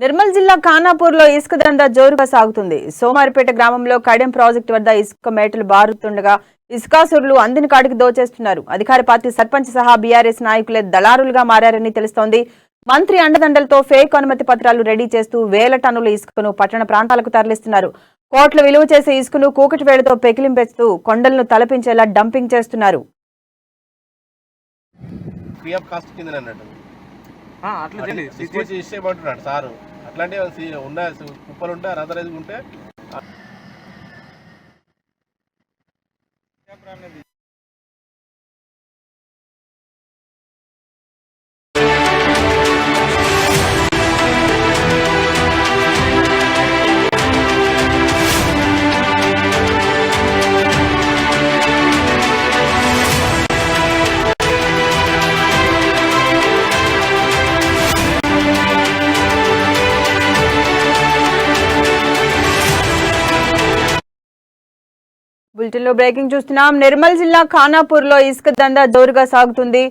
నిర్మల్ జిల్లా ఖానాపూర్లో ఇసుక దందా జోరుగా సాగుతుంది. సోమారిపేట గ్రామంలో కడెం ప్రాజెక్టు వద్ద ఇసుక మేటలు బారుతుండగా ఇసుకాసురులు అందిన కాడికి దోచేస్తున్నారు. అధికార పార్టీ సర్పంచ్ సహా బీఆర్ఎస్ నాయకులే దళారులుగా మారారని తెలుస్తోంది. మంత్రి అండదండలతో ఫేక్ అనుమతి పత్రాలు రెడీ చేస్తూ వేల టన్నుల ఇసుకను పట్టణ ప్రాంతాలకు తరలిస్తున్నారు. కోట్ల విలువ చేసే ఇసుకను కూకటి వేళతో పెకిలింపేస్తూ కొండలను తలపించేలా డంపింగ్ చేస్తున్నారు. ఇచ్చేయమంటున్నాడు సారు. అట్లాంటివి ఉన్నాయి, కుప్పలు ఉంటే రథరేజ్ ఉంటే బులెటిన్ లో బ్రేకింగ్ చూస్తున్నాం. నిర్మల్ జిల్లా ఖానాపూర్లో ఇసుక దందా జోరుగా సాగుతుంది.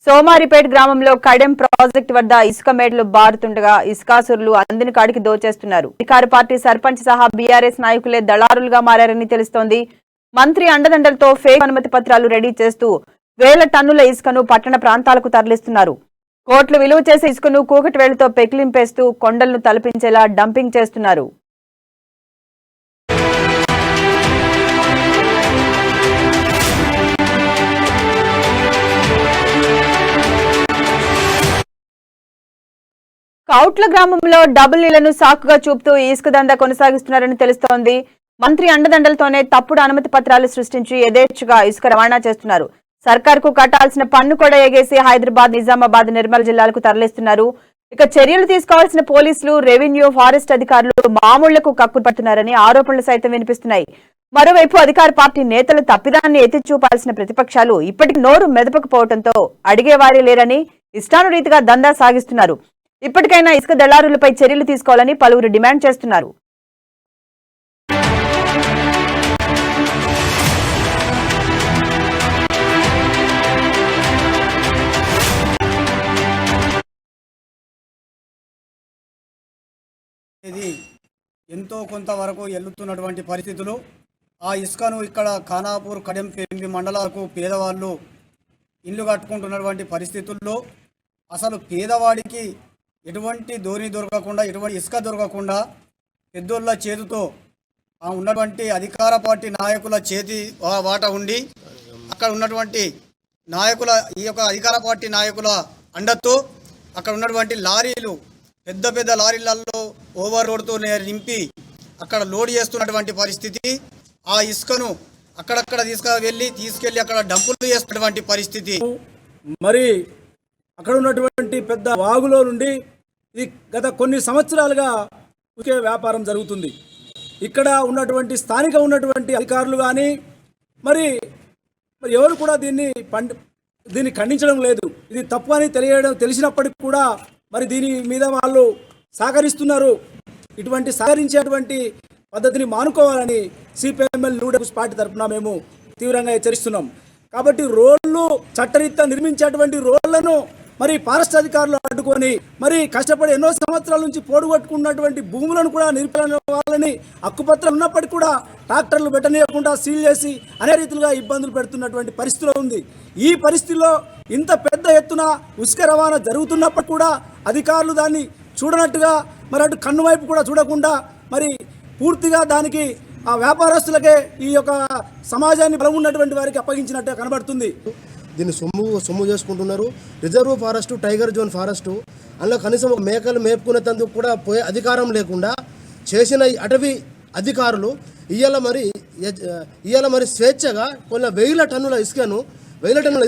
సోమారిపేట గ్రామంలో కడెం ప్రాజెక్టు వద్ద ఇసుక మేటలు బారుతుండగా ఇసుకాసురులు అందిన కాడికి దోచేస్తున్నారు. అధికార పార్టీ సర్పంచ్ సహా బీఆర్ఎస్ నాయకులే దళారులుగా మారారని తెలుస్తోంది. మంత్రి అండదండలతో ఫేక్ అనుమతి పత్రాలు రెడీ చేస్తూ వేల టన్నుల ఇసుకను పట్టణ ప్రాంతాలకు తరలిస్తున్నారు. కోట్ల విలువ చేసే ఇసుకను కూకటి వేళతో పెకిలింపేస్తూ కొండలను తలపించేలా డంపింగ్ చేస్తున్నారు. కౌట్ల గ్రామంలో డబుల్ ఇళ్లను సాకుగా చూపుతూ ఇసుక దందా కొనసాగిస్తున్నారని తెలుస్తోంది. మంత్రి అండదండలతోనే తప్పుడు అనుమతి పత్రాలు సృష్టించి యథేచ్ఛగా ఇసుక రవాణా చేస్తున్నారు. సర్కార్కు కట్టాల్సిన పన్ను కూడా ఎగేసి హైదరాబాద్, నిజామాబాద్, నిర్మల్ జిల్లాలకు తరలిస్తున్నారు. ఇక చర్యలు తీసుకోవాల్సిన పోలీసులు, రెవెన్యూ, ఫారెస్ట్ అధికారులు మామూళ్లకు కక్కులు పడుతున్నారని ఆరోపణలు సైతం వినిపిస్తున్నాయి. మరోవైపు అధికార పార్టీ నేతలు తప్పిదాన్ని ఎత్తి చూపాల్సిన ప్రతిపక్షాలు ఇప్పటికీ నోరు మెదపకపోవడంతో అడిగేవారే లేరని ఇష్టానురీతిగా దందా సాగిస్తున్నారు. ఇప్పటికైనా ఇసుక దళారులపై చర్యలు తీసుకోవాలని పలువురు డిమాండ్ చేస్తున్నారు. ఇది ఎంతో కొంతవరకు ఎల్లుతున్నటువంటి పరిస్థితులు. ఆ ఇసుకను ఇక్కడ ఖానాపూర్, కడెం, పెంబి మండలాలకు పేదవాళ్ళు ఇల్లు కట్టుకుంటున్నటువంటి పరిస్థితుల్లో అసలు పేదవాడికి ఎటువంటి ధోని దొరకకుండా, ఎటువంటి ఇసుక దొరకకుండా పెద్దోళ్ళ చేతితో ఉన్నటువంటి అధికార పార్టీ నాయకుల చేతి వాట ఉండి అక్కడ ఉన్నటువంటి నాయకుల, ఈ యొక్క అధికార పార్టీ నాయకుల అండతో అక్కడ ఉన్నటువంటి లారీలు, పెద్ద పెద్ద లారీలలో ఓవర్ రోడ్తో నింపి అక్కడ లోడ్ చేస్తున్నటువంటి పరిస్థితి. ఆ ఇసుకను అక్కడక్కడ తీసుకెళ్ళి అక్కడ డంపులు చేస్తున్నటువంటి పరిస్థితి. మరి అక్కడ ఉన్నటువంటి పెద్ద వాగులో నుండి ఇది గత కొన్ని సంవత్సరాలుగా ఒకే వ్యాపారం జరుగుతుంది. ఇక్కడ ఉన్నటువంటి స్థానిక ఉన్నటువంటి అధికారులు కానీ మరి ఎవరు కూడా దీన్ని ఖండించడం లేదు. ఇది తప్పు అని తెలిసినప్పటికీ కూడా మరి దీని మీద వాళ్ళు సహకరిస్తున్నారు. ఇటువంటి సహకరించేటువంటి పద్ధతిని మానుకోవాలని సిపిఎంఎల్ లూడెక్స్ పార్టీ తరఫున మేము తీవ్రంగా హెచ్చరిస్తున్నాం. కాబట్టి రోడ్లు చట్టరీత్యా నిర్మించేటువంటి రోడ్లను మరి ఫారెస్ట్ అధికారులు అడ్డుకొని మరి కష్టపడి ఎన్నో సంవత్సరాల నుంచి పోడుగొట్టుకున్నటువంటి భూములను కూడా నిలిపిన వాళ్ళని హక్కుపత్రాలు ఉన్నప్పటికీ కూడా ట్రాక్టర్లు పెట్టనీయకుండా సీల్ చేసి అనే రీతిగా ఇబ్బందులు పెడుతున్నటువంటి పరిస్థితిలో ఉంది. ఈ పరిస్థితిలో ఇంత పెద్ద ఎత్తున ఇసుక రవాణా జరుగుతున్నప్పటికీ కూడా అధికారులు దాన్ని చూడనట్టుగా, మరి అటు కన్ను వైపు కూడా చూడకుండా మరి పూర్తిగా దానికి ఆ వ్యాపారస్తులకే, ఈ యొక్క సమాజాన్ని బలం ఉన్నటువంటి వారికి అప్పగించినట్టే కనబడుతుంది. దీన్ని సొమ్ము చేసుకుంటున్నారు. Reserve forest, tiger zone forest, అందులో కనీసం ఒక మేకలు మేపుకునేందుకు కూడా పోయే అధికారం లేకుండా చేసిన అటవీ అధికారులు ఇవాళ మరి స్వేచ్ఛగా కొన్ని వేల టన్నుల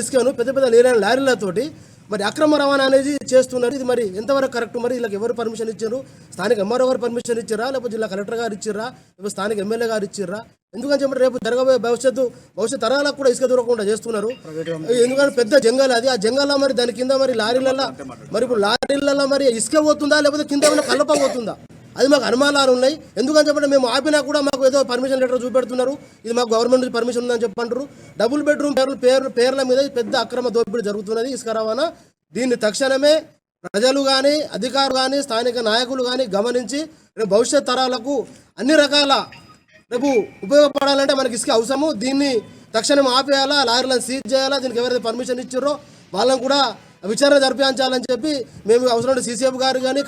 ఇసుకను పెద్ద పెద్ద లారీలతోటి మరి అక్రమ రవాణా అనేది చేస్తున్నారు. ఇది మరి ఎంతవరకు కరెక్ట్? మరి వీళ్ళకి ఎవరు పర్మిషన్ ఇచ్చారు? స్థానిక ఎంఆర్ఓ గారు పర్మిషన్ ఇచ్చారా, లేకపోతే జిల్లా కలెక్టర్ గారు ఇచ్చారా, లేకపోతే స్థానిక ఎమ్మెల్యే గారు ఇచ్చారా? ఎందుకని చెప్పండి, రేపు జరగబోయే భవిష్యత్ తరాలకు కూడా ఇసుక దొరకకుండా చేస్తున్నారు. ఎందుకంటే పెద్ద జంగల్ అది. ఆ జంగల్లో మరి దాని కింద మరి లారీలలో ఇప్పుడు లారీలలో మరి ఇసుక పోతుందా, లేకపోతే కింద ఏమైనా కలప పోతుందా? అది మాకు అనుమానాలు ఉన్నాయి. ఎందుకని చెప్పండి, మేము ఆపినా కూడా మాకు ఏదో పర్మిషన్ లెటర్ చూపెడుతున్నారు. ఇది మాకు గవర్నమెంట్ నుంచి పర్మిషన్ ఉందని చెప్పంటారు. డబుల్ బెడ్రూమ్ పేర్ల మీద పెద్ద అక్రమ దోపిడీ జరుగుతున్నది ఇసుక రవాణా. దీన్ని తక్షణమే ప్రజలు కానీ అధికారులు కానీ స్థానిక నాయకులు కానీ గమనించి రేపు భవిష్యత్ తరాలకు అన్ని రకాల రేపు ఉపయోగపడాలంటే మనకి ఇసుక అవసరము. దీన్ని తక్షణం ఆపేయాలా, లారీలను సీజ్ చేయాలా, దీనికి ఎవరైతే పర్మిషన్ ఇచ్చారో వాళ్ళని కూడా విచారణ జరిపించాలని చెప్పి మేము అవసరం సీసీఎఫ్ గారు కానీ